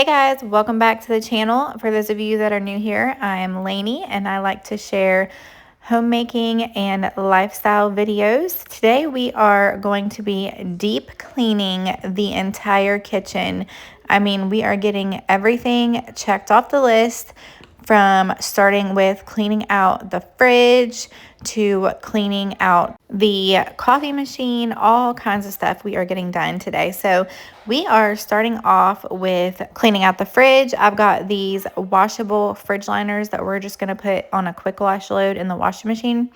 Hey guys, welcome back to the channel. For those of you that are new here, I am Lainey and I like to share homemaking and lifestyle videos. Today we are going to be deep cleaning the entire kitchen. I mean, we are getting everything checked off the list, from starting with cleaning out the fridge to cleaning out the coffee machine, all kinds of stuff we are getting done today. So we are starting off with cleaning out the fridge. I've got these washable fridge liners that we're just going to put on a quick wash load in the washing machine.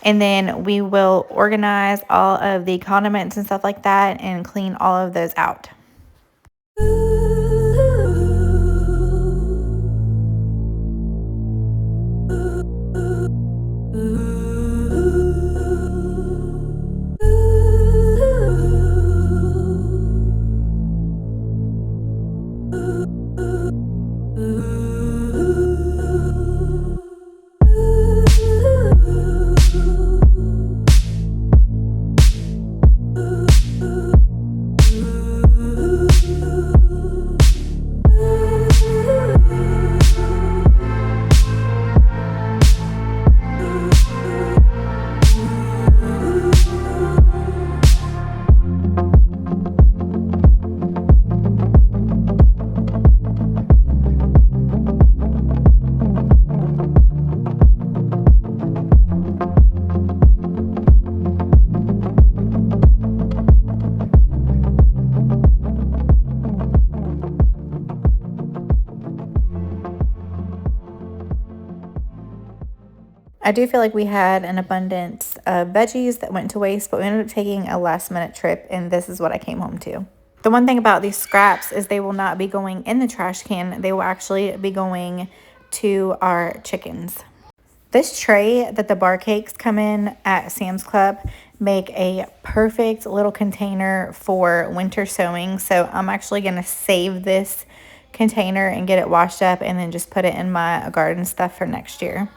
And then we will organize all of the condiments and stuff like that and clean all of those out. I do feel like we had an abundance of veggies that went to waste, but we ended up taking a last minute trip, and this is what I came home to. The one thing about these scraps is they will not be going in the trash can. They will actually be going to our chickens. This tray that the bar cakes come in at Sam's Club make a perfect little container for winter sewing. So I'm actually going to save this container and get it washed up and then just put it in my garden stuff for next year.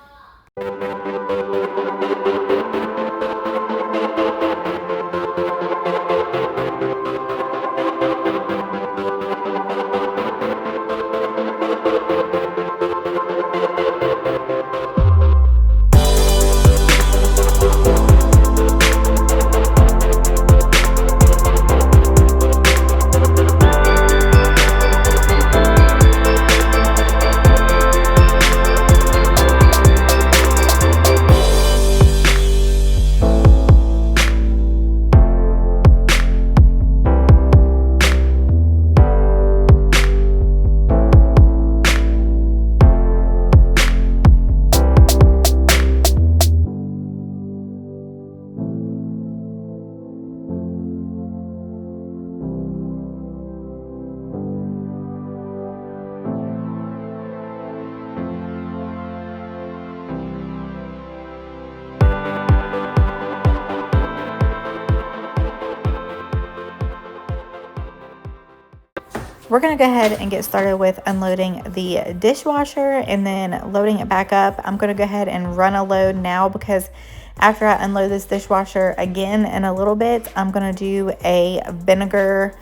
We're going to go ahead and get started with unloading the dishwasher and then loading it back up. I'm going to go ahead and run a load now because after I unload this dishwasher again in a little bit, I'm going to do a vinegar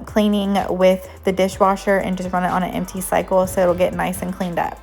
cleaning with the dishwasher and just run it on an empty cycle so it'll get nice and cleaned up.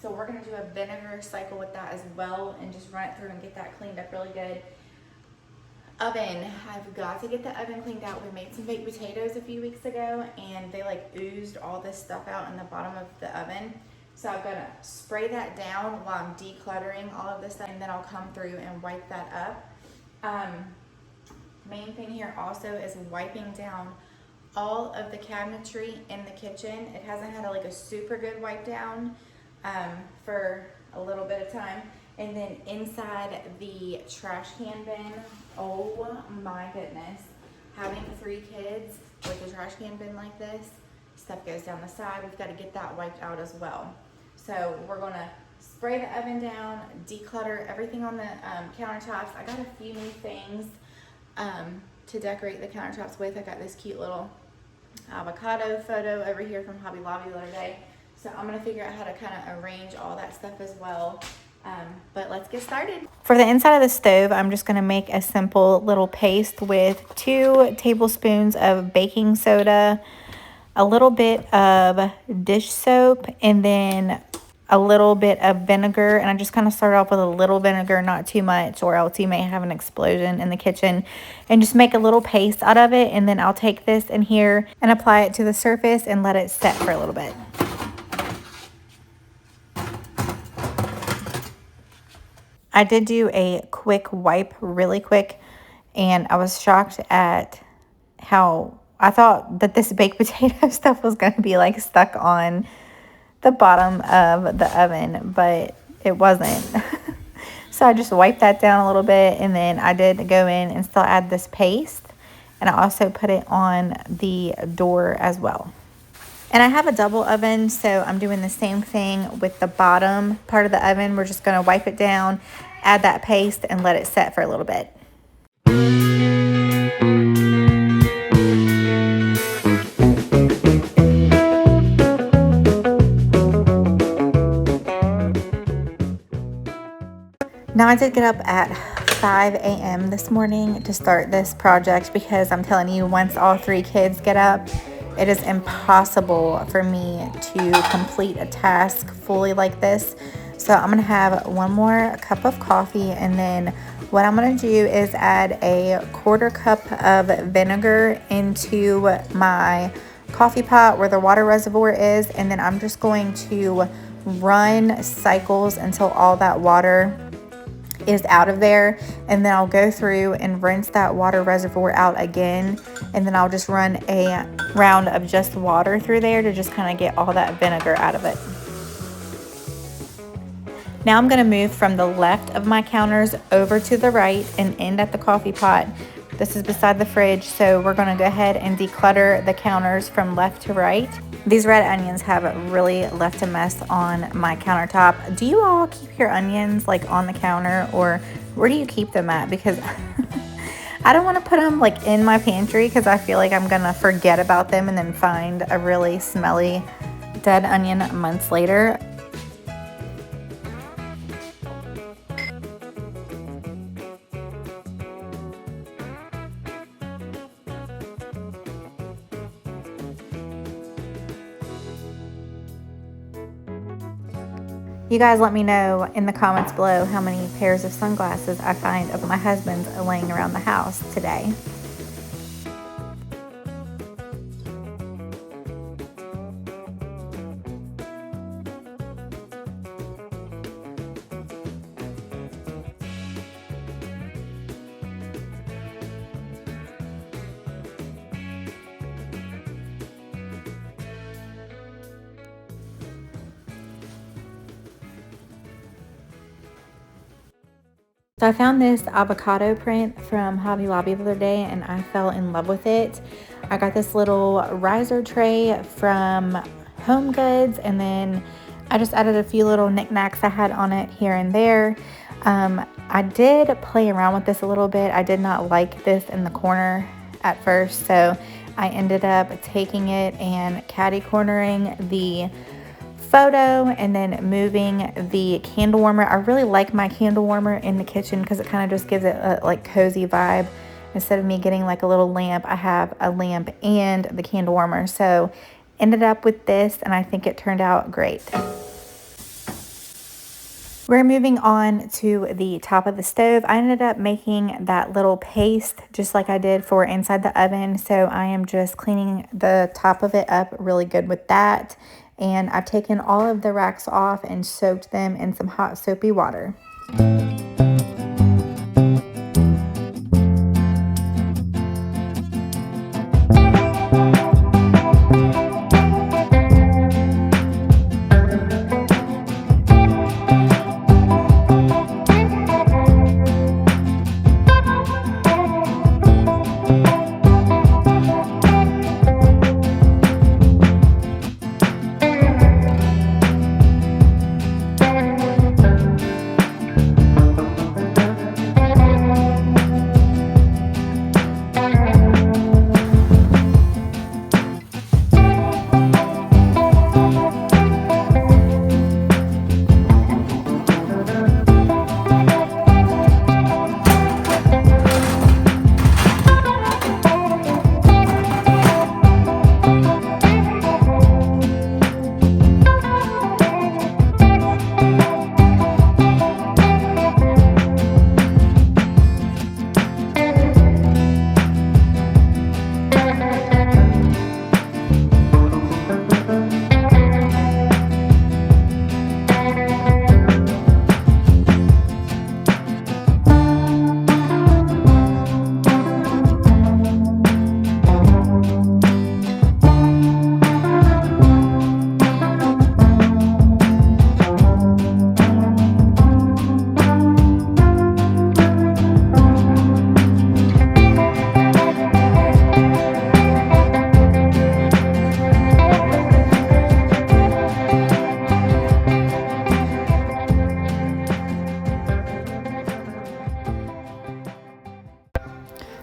So we're gonna do a vinegar cycle with that as well and just run it through and get that cleaned up really good. Oven, I've got to get the oven cleaned out. We made some baked potatoes a few weeks ago and they like oozed all this stuff out in the bottom of the oven. So I'm gonna spray that down while I'm decluttering all of this stuff, and then I'll come through and wipe that up. Main thing here also is wiping down all of the cabinetry in the kitchen. It hasn't had like a super good wipe down for a little bit of time. And then inside the trash can bin, oh my goodness. Having 3 kids with a trash can bin like this, stuff goes down the side. We've got to get that wiped out as well. So we're gonna spray the oven down, declutter everything on the countertops. I got a few new things to decorate the countertops with. I got this cute little avocado photo over here from Hobby Lobby the other day. So I'm gonna figure out how to kind of arrange all that stuff as well. But let's get started. For the inside of the stove, I'm just gonna make a simple little paste with 2 tablespoons of baking soda, a little bit of dish soap, and then a little bit of vinegar. And I just kind of start off with a little vinegar, not too much, or else you may have an explosion in the kitchen. And just make a little paste out of it, and then I'll take this in here and apply it to the surface and let it set for a little bit. I did do a quick wipe really quick, and I was shocked at how I thought that this baked potato stuff was going to be like stuck on the bottom of the oven, but it wasn't. So I just wiped that down a little bit, and then I did go in and still add this paste, and I also put it on the door as well. And I have a double oven, so I'm doing the same thing with the bottom part of the oven. We're just going to wipe it down, add that paste, and let it set for a little bit. Now I did get up at 5 a.m. this morning to start this project because I'm telling you, once all 3 kids get up, it is impossible for me to complete a task fully like this. So I'm gonna have 1 more cup of coffee, and then what I'm gonna do is add a 1/4 cup of vinegar into my coffee pot where the water reservoir is, and then I'm just going to run cycles until all that water is out of there, and then I'll go through and rinse that water reservoir out again, and then I'll just run a round of just water through there to just kind of get all that vinegar out of it. Now I'm going to move from the left of my counters over to the right and end at the coffee pot. This is beside the fridge, so we're going to go ahead and declutter the counters from left to right. These red onions have really left a mess on my countertop. Do you all keep your onions like on the counter, or where do you keep them at? Because I don't want to put them like in my pantry because I feel like I'm going to forget about them and then find a really smelly dead onion months later. You guys let me know in the comments below how many pairs of sunglasses I find of my husband's laying around the house today. So I found this avocado print from Hobby Lobby the other day, and I fell in love with it. I got this little riser tray from Home Goods, and then I just added a few little knickknacks I had on it here and there. I did play around with this a little bit. I did not like this in the corner at first, so I ended up taking it and catty cornering the photo and then moving the candle warmer. I really like my candle warmer in the kitchen because it kind of just gives it a like cozy vibe. Instead of me getting like a little lamp, I have a lamp and the candle warmer. So ended up with this, and I think it turned out great. We're moving on to the top of the stove. I ended up making that little paste just like I did for inside the oven. So I am just cleaning the top of it up really good with that. And I've taken all of the racks off and soaked them in some hot soapy water.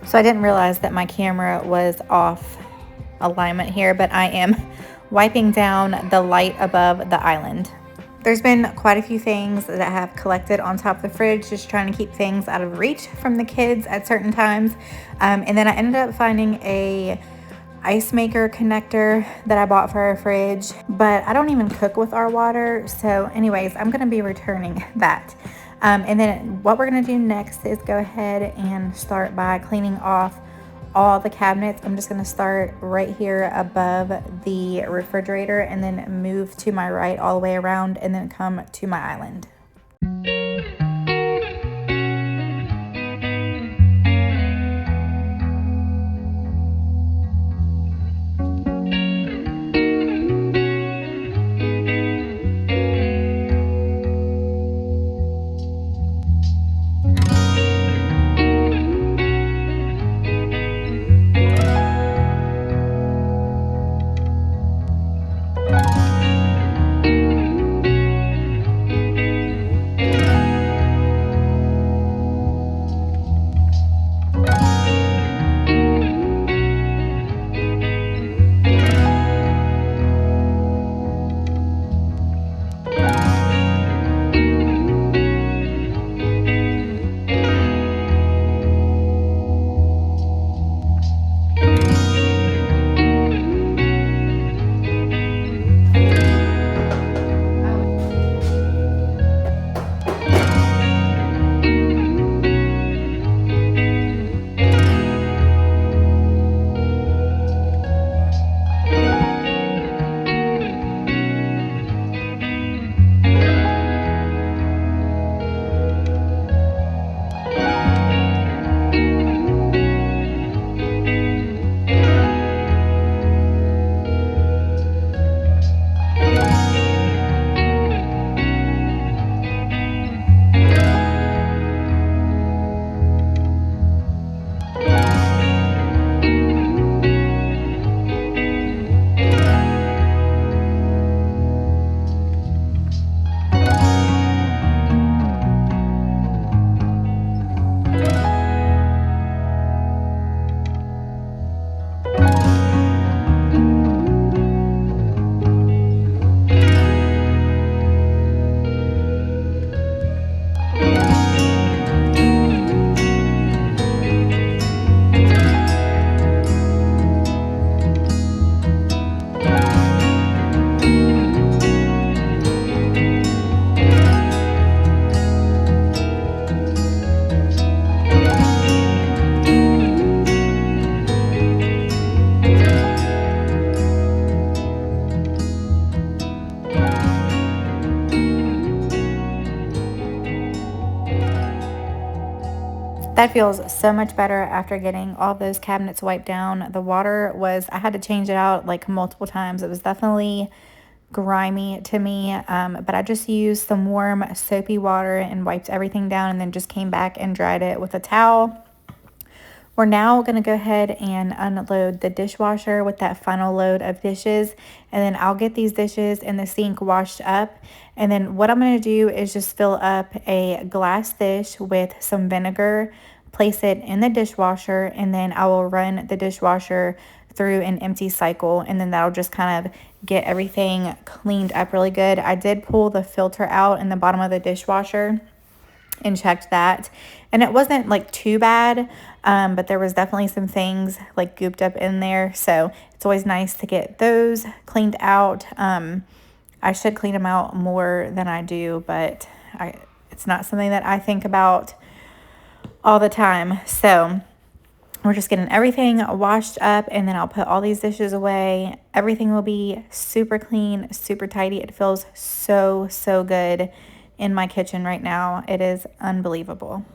So I didn't realize that my camera was off alignment here, but I am wiping down the light above the island. There's been quite a few things that I have collected on top of the fridge, just trying to keep things out of reach from the kids at certain times. And then I ended up finding a ice maker connector that I bought for our fridge, but I don't even cook with our water. So anyways, I'm gonna be returning that. And then what we're gonna do next is go ahead and start by cleaning off all the cabinets. I'm just gonna start right here above the refrigerator and then move to my right all the way around and then come to my island. That feels so much better after getting all those cabinets wiped down. The water was, I had to change it out like multiple times. It was definitely grimy to me, but I just used some warm soapy water and wiped everything down, and then just came back and dried it with a towel. We're now going to go ahead and unload the dishwasher with that final load of dishes, and then I'll get these dishes in the sink washed up. And then what I'm going to do is just fill up a glass dish with some vinegar, place it in the dishwasher, and then I will run the dishwasher through an empty cycle, and then that'll just kind of get everything cleaned up really good. I did pull the filter out in the bottom of the dishwasher and checked that, and it wasn't like too bad, but there was definitely some things like gooped up in there, so it's always nice to get those cleaned out. I should clean them out more than I do, but it's not something that I think about all the time. So we're just getting everything washed up, and then I'll put all these dishes away. Everything will be super clean, super tidy. It feels so, so good in my kitchen right now. It is unbelievable.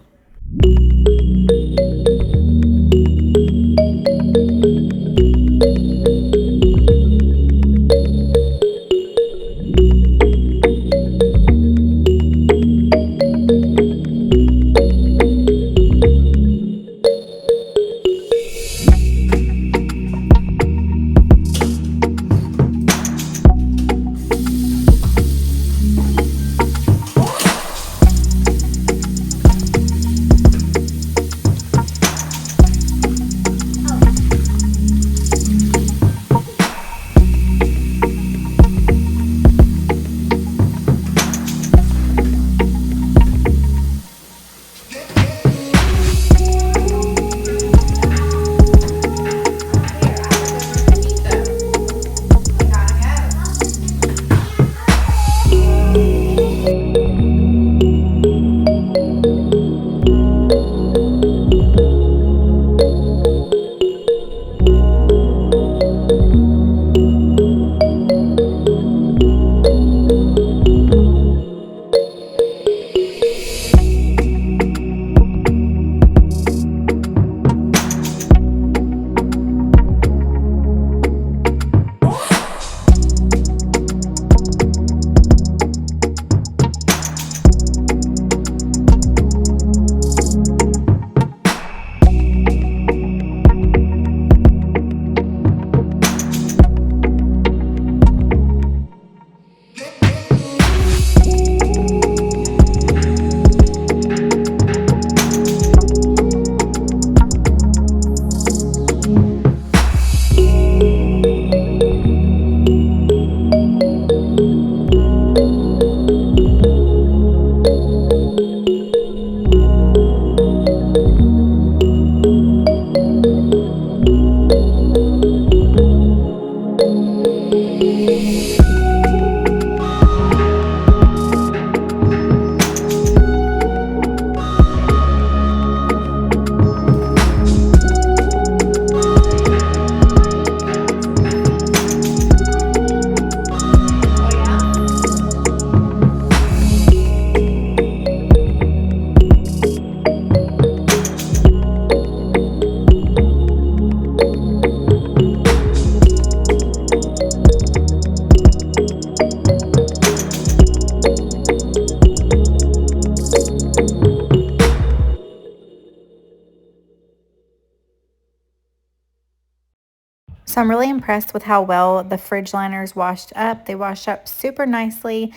So I'm really impressed with how well the fridge liners washed up. They washed up super nicely,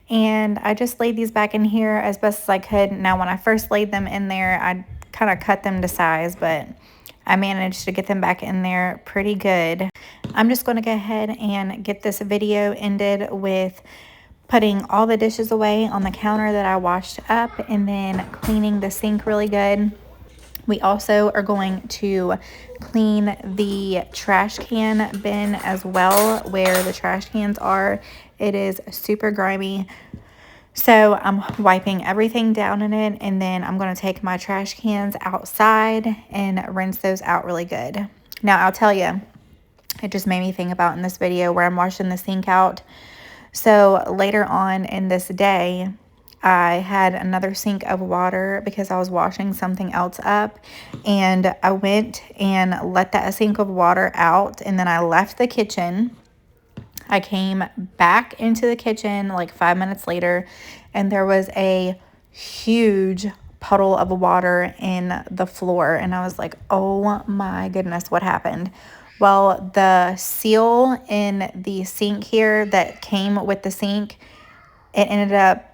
and I just laid these back in here as best as I could. Now, when I first laid them in there, I kind of cut them to size, but I managed to get them back in there pretty good. I'm just going to go ahead and get this video ended with putting all the dishes away on the counter that I washed up, and then cleaning the sink really good. We also are going to clean the trash can bin as well, where the trash cans are. It is super grimy. So I'm wiping everything down in it, and then I'm going to take my trash cans outside and rinse those out really good. Now, I'll tell you, it just made me think about in this video where I'm washing the sink out. So later on in this day, I had another sink of water because I was washing something else up, and I went and let that sink of water out, and then I left the kitchen. I came back into the kitchen like 5 minutes later, and there was a huge puddle of water in the floor, and I was like, oh my goodness, what happened? Well, the seal in the sink here that came with the sink, it ended up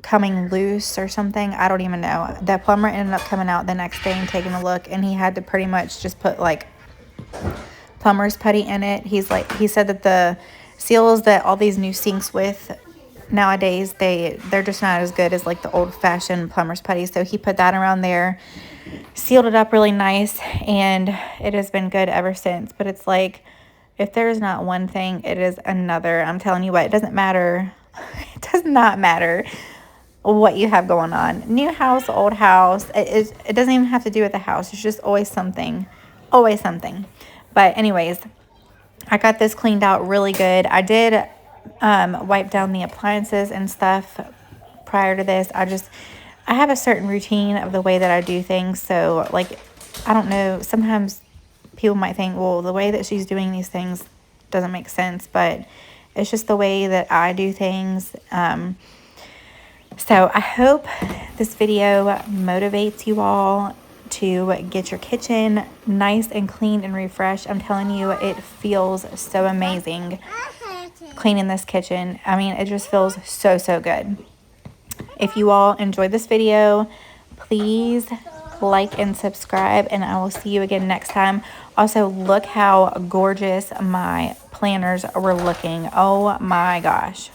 coming loose or something. I don't even know. The plumber ended up coming out the next day and taking a look, and he had to pretty much just put like plumber's putty in it. He said that the seals that all these new sinks with nowadays, they're just not as good as like the old-fashioned plumber's putty. So he put that around there, sealed it up really nice, and it has been good ever since. But it's like, if there's not one thing, it is another. I'm telling you what, it doesn't matter. It does not matter what you have going on. New house, old house. It doesn't even have to do with the house. It's just always something. Always something. But anyways, I got this cleaned out really good. I did wipe down the appliances and stuff prior to this. I have a certain routine of the way that I do things. So, like, I don't know. Sometimes people might think, well, the way that she's doing these things doesn't make sense. But it's just the way that I do things. So I hope this video motivates you all to get your kitchen nice and clean and refreshed. I'm telling you, it feels so amazing cleaning this kitchen. I mean, it just feels so, so good. If you all enjoyed this video, please like and subscribe, and I will see you again next time. Also, look how gorgeous my planters were looking. Oh my gosh.